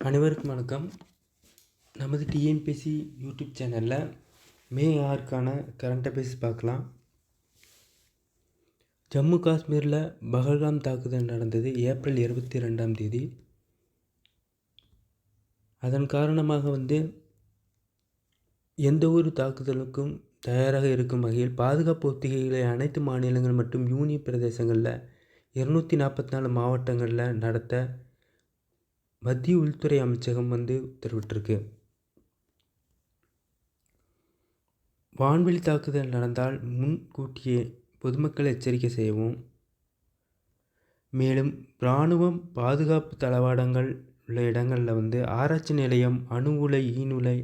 அனைவருக்கும் வணக்கம். நமது டிஎன்பிஎஸ்சி யூடியூப் சேனலில் மே 6க்கான கரண்ட் அஃபேர்ஸ் பார்க்கலாம். ஜம்மு காஷ்மீரில் பஹல்காம் தாக்குதல் நடந்தது ஏப்ரல் 22ஆம் தேதி. அதன் காரணமாக எந்த ஒரு தாக்குதலுக்கும் தயாராக இருக்கும் வகையில் பாதுகாப்பு ஒத்திகைகளை அனைத்து மாநிலங்கள் மற்றும் யூனியன் பிரதேசங்களில் 244 மாவட்டங்களில் நடத்த மத்திய உள்துறை அமைச்சகம் உத்தரவிட்டிருக்கு. வான்வெளி தாக்குதல் நடந்தால் முன்கூட்டியே பொதுமக்கள் எச்சரிக்கை செய்யவும், மேலும் இராணுவம் பாதுகாப்பு தளவாடங்கள் உள்ள இடங்களில் ஆராய்ச்சி நிலையம், அணு உலை, ஈனுலை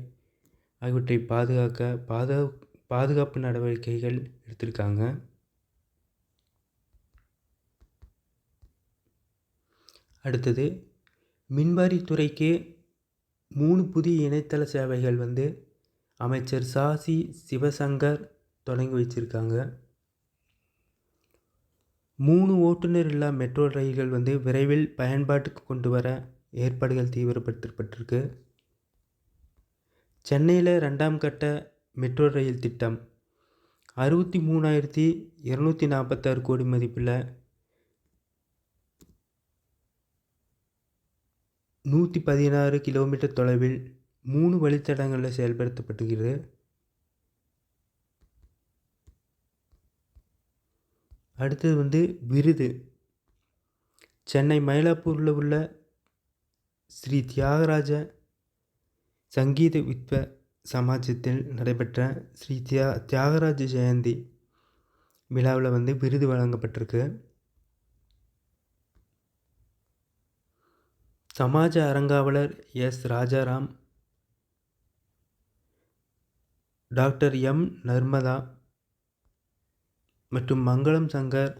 ஆகியவற்றை பாதுகாப்பு நடவடிக்கைகள் எடுத்திருக்காங்க. அடுத்தது, மின்வாரித்துறைக்கு 3 புதிய இணையதள சேவைகள் அமைச்சர் சாசி சிவசங்கர் தொடங்கி வச்சிருக்காங்க. 3 ஓட்டுநர் இல்லா மெட்ரோ ரயில்கள் விரைவில் பயன்பாட்டுக்கு கொண்டு வர ஏற்பாடுகள் தீவிரப்படுத்தப்பட்டிருக்கு. சென்னையில் 2ஆம் கட்ட மெட்ரோ ரயில் திட்டம் 63,246 கோடி மதிப்பில் 116 கிலோமீட்டர் தொலைவில் 3 வழித்தடங்களில் செயல்படுத்தப்படுகிறது. அடுத்தது விருது. சென்னை மயிலாப்பூரில் உள்ள ஸ்ரீ தியாகராஜ சங்கீத வித்வ சமாஜத்தில் நடைபெற்ற ஸ்ரீ தியாகராஜ ஜெயந்தி விழாவில் விருது வழங்கப்பட்டிருக்கு. சமாஜ அறங்காவலர் S Rajaram, doctor M Narmada மற்றும் மங்களம் சங்கர்,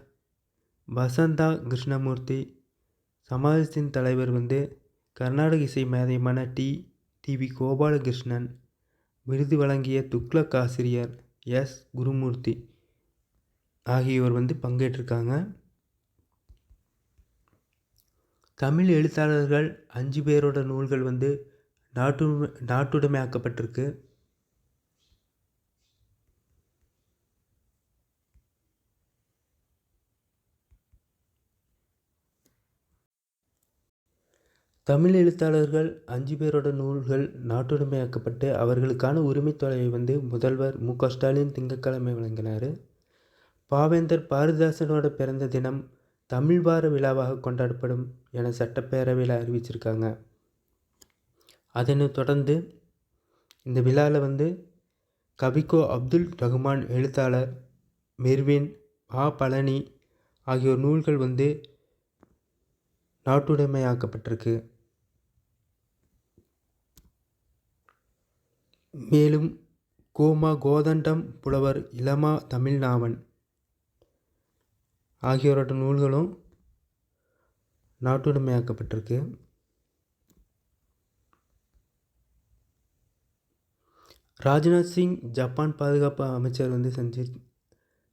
வசந்தா கிருஷ்ணமூர்த்தி, சமாஜத்தின் தலைவர் கர்நாடக இசை மேதையமான டி.வி. கோபாலகிருஷ்ணன், விருது வழங்கிய துக்ளக் ஆசிரியர் எஸ் குருமூர்த்தி ஆகியோர் பங்கேற்றிருக்காங்க. தமிழ் எழுத்தாளர்கள் 5 பேரோட நூல்கள் நாட்டுடைமையாக்கப்பட்டிருக்கு. தமிழ் எழுத்தாளர்கள் 5 பேரோட நூல்கள் நாட்டுடைமையாக்கப்பட்டு அவர்களுக்கான உரிமை தொகையை முதல்வர் மு.க. ஸ்டாலின் திங்கட்கிழமை வழங்கினார். பாவேந்தர் பாரதிதாசனோட பிறந்த தினம் தமிழ் வார விழாவாக கொண்டாடப்படும் என சட்டப்பேரவையில் அறிவிச்சிருக்காங்க. அதனைத் தொடர்ந்து இந்த விழாவில் கவிக்கோ அப்துல் ரஹ்மான் எழுத்தாளர் மெர்வின் ஆ. பழனி ஆகியோர் நூல்கள் நாட்டுடைமையாக்கப்பட்டிருக்கு. மேலும் கோமா கோதண்டம் புலவர் இளமா தமிழ்நாவன் ஆகியோரோட நூல்களும் நாட்டுடைமையாக்கப்பட்டிருக்கு. ராஜ்நாத் சிங் ஜப்பான் பாதுகாப்பு அமைச்சர்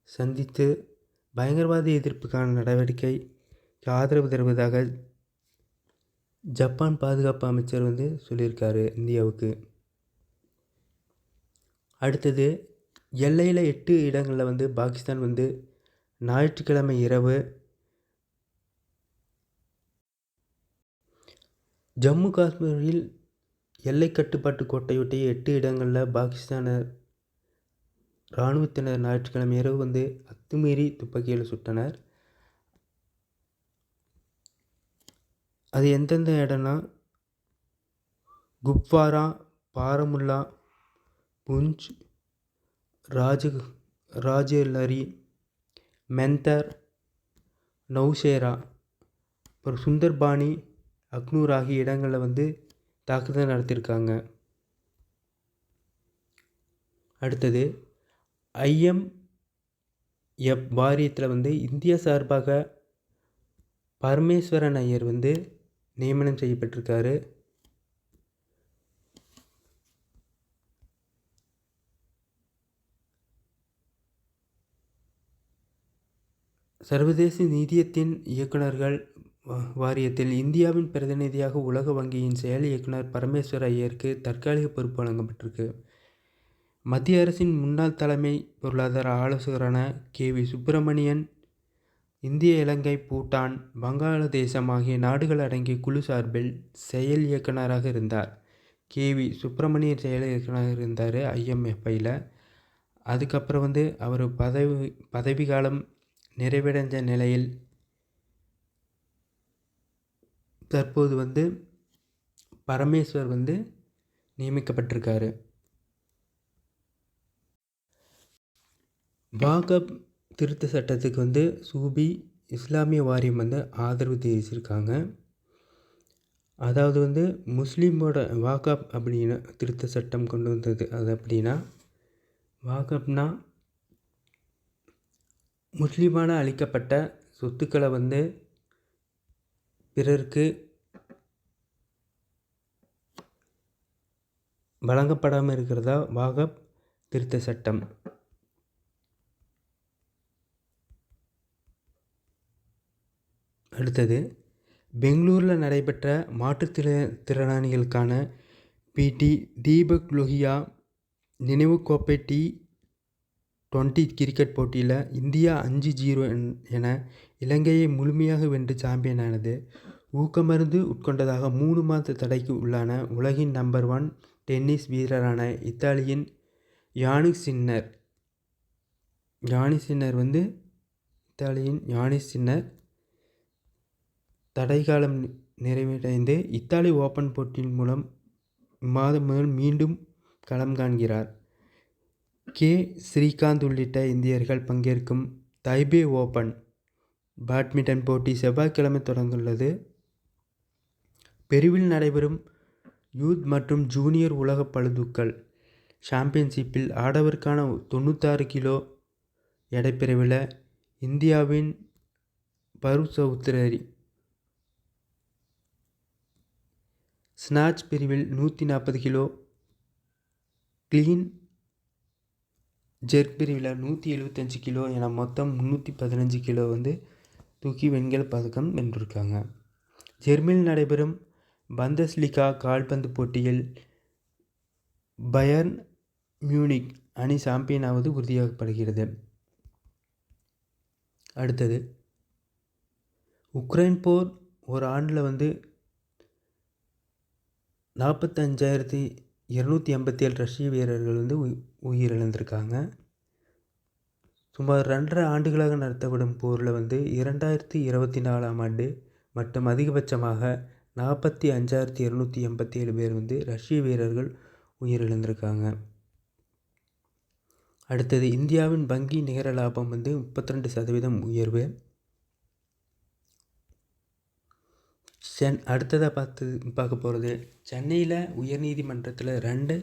சந்தித்து பயங்கரவாத எதிர்ப்புக்கான நடவடிக்கைக்கு ஆதரவு தருவதாக ஜப்பான் பாதுகாப்பு அமைச்சர் சொல்லியிருக்காரு இந்தியாவுக்கு. அடுத்தது, எல்லையில் 8 இடங்களில் பாகிஸ்தான் ஞாயிற்றுக்கிழமை இரவு ஜம்மு காஷ்மீரில் எல்லை கட்டுப்பாட்டு கோட்டையொட்டிய 8 இடங்களில் பாகிஸ்தான் இராணுவத்தினர் ஞாயிற்றுக்கிழமை இரவு அத்துமீறி துப்பாக்கியில் சுட்டனர். அது எந்தெந்த இடம்னா குப்வாரா, பாரமுல்லா, புஞ்ச், ராஜௌரி, மெந்தர், நௌஷேரா, அப்புறம் சுந்தர்பானி, அக்னூர் ஆகிய இடங்களில் தாக்குதல் நடத்தியிருக்காங்க. அடுத்தது, IMF வாரியத்தில் இந்தியா சார்பாக பரமேஸ்வரன் ஐயர் நியமனம் செய்யப்பட்டிருக்காரு. சர்வதேச நிதியத்தின் இயக்குநர்கள் வாரியத்தில் இந்தியாவின் பிரதிநிதியாக உலக வங்கியின் செயல் இயக்குனர் பரமேஸ்வர் ஐயருக்கு தற்காலிக பொறுப்பு வழங்கப்பட்டிருக்கு. மத்திய அரசின் முன்னாள் தலைமை பொருளாதார ஆலோசகரான KV சுப்பிரமணியன் இந்திய, இலங்கை, பூட்டான், வங்காளதேசம் ஆகிய நாடுகள் அடங்கிய குழு சார்பில் செயல் இயக்குனராக இருந்தார். KV சுப்பிரமணியன் செயல் இயக்குனராக இருந்தார் IMFயில். அதுக்கப்புறம் அவர் பதவி காலம் நிறைவடைஞ்ச நிலையில் தற்போது பரமேஸ்வர் நியமிக்கப்பட்டிருக்காரு. வாகப் திருத்த சட்டத்துக்கு சூபி இஸ்லாமிய வாரியம் ஆதரவு தெரிவிச்சிருக்காங்க. அதாவது முஸ்லீமோட வாகப் அப்படின்னு திருத்த சட்டம் கொண்டு வந்தது. அது அப்படின்னா வாகப்னா முஸ்லீமான அளிக்கப்பட்ட சொத்துக்களை பிறருக்கு வழங்கப்படாமல் இருக்கிறதா வாகப் திருத்த சட்டம். அடுத்தது, பெங்களூரில் நடைபெற்ற மாற்றுத்திறனாளிகளுக்கான PT தீபக் லோஹியா நினைவுக்கோப்பை T20 கிரிக்கெட் போட்டியில் இந்தியா 5-0 என இலங்கையை முழுமையாக வென்று சாம்பியனானது. ஊக்கமருந்து உட்கொண்டதாக 3 மாத தடைக்கு உள்ளான உலகின் நம்பர் 1 டென்னிஸ் வீரரான இத்தாலியின் யானிக் சின்னர் தடைக்காலம் நிறைவடைந்து இத்தாலி ஓப்பன் போட்டியின் மூலம் இம்மாதம் முதல் மீண்டும் களம் காண்கிறார். ஸ்ரீகாந்த் உள்ளிட்ட இந்தியர்கள் பங்கேற்கும் தைபே ஓப்பன் பேட்மிண்டன் போட்டி செவ்வாய்க்கிழமை தொடங்குள்ளது. பெருவில் நடைபெறும் யூத் மற்றும் ஜூனியர் உலக பளுதூக்கல் சாம்பியன்ஷிப்பில் ஆடவருக்கான 96 கிலோ எடைப்பிரிவில் இந்தியாவின் பருவ் சௌத்ரி, ஸ்நாட்ச் பிரிவில் 140 கிலோ, கிளீன் ஜெர்க் பிரிவில் 175 கிலோ என மொத்தம் 315 கிலோ தூக்கி வெண்கல பதக்கம் வென்றிருக்காங்க. ஜெர்மனியில் நடைபெறும் பந்தஸ்லிகா கால்பந்து போட்டியில் பயர்ன் மியூனிக் அணி சாம்பியனாவது உறுதியாகப்படுகிறது. அடுத்தது, உக்ரைன் போர் ஒரு ஆண்டில் 45,287 ரஷ்ய வீரர்கள் உயிரிழந்திருக்காங்க. சுமார் 2.5 ஆண்டுகளாக நடத்தப்படும் போரில் 2024ஆம் ஆண்டு மட்டும் அதிகபட்சமாக 45,287 பேர் ரஷ்ய வீரர்கள் உயிரிழந்திருக்காங்க. அடுத்தது, இந்தியாவின் வங்கி நிகர லாபம் 32% உயர்வு. அடுத்ததாக பார்க்க போகிறது, சென்னையில் உயர்நீதிமன்றத்தில் 2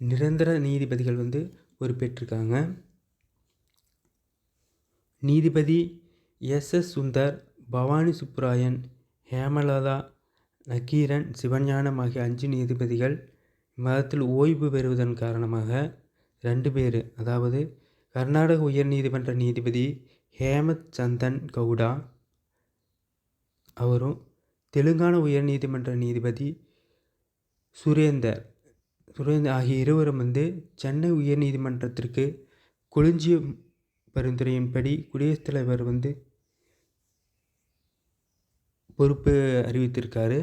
நிரந்தர நீதிபதிகள் பொறுப்பேற்றிருக்காங்க. நீதிபதி SS சுந்தர், பவானி சுப்புராயன், ஹேமலதா, நக்கீரன், சிவஞானம் ஆகிய 5 நீதிபதிகள் இம்மாதத்தில் ஓய்வு பெறுவதன் காரணமாக 2 பேர், அதாவது கர்நாடக உயர்நீதிமன்ற நீதிபதி ஹேமத் சந்தன் கவுடா அவரும் தெலுங்கானா உயர்நீதிமன்ற நீதிபதி சுரேந்தர் ஆகிய இருவரும் சென்னை உயர்நீதிமன்றத்திற்கு கொலிஜியம் பரிந்துரையின்படி குடியரசுத் தலைவர் பொறுப்பு அறிவித்திருக்காரு.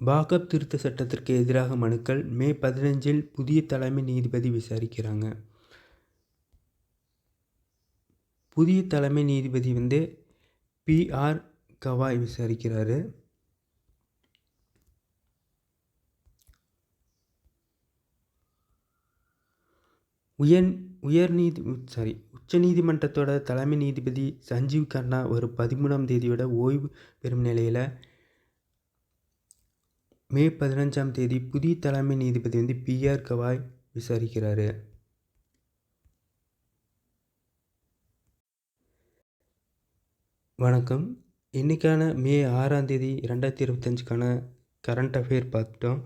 வாகப் திருத்த சட்டத்திற்கு எதிராக மனுக்கள் மே 15 புதிய தலைமை நீதிபதி விசாரிக்கிறாங்க. புதிய தலைமை நீதிபதி PR கவாய் விசாரிக்கிறாரு. உச்சநீதிமன்றத்தோட தலைமை நீதிபதி சஞ்சீவ் கண்ணா வரும் 13ஆம் தேதியோட ஓய்வு பெறும் நிலையில் மே 15ஆம் தேதி புதிய தலைமை நீதிபதி PR கவாய் விசாரிக்கிறாரு. வணக்கம். இன்றைக்கான மே 6ஆம் தேதி 2025க்கான கரண்ட் அஃபேர் பார்த்துட்டோம்.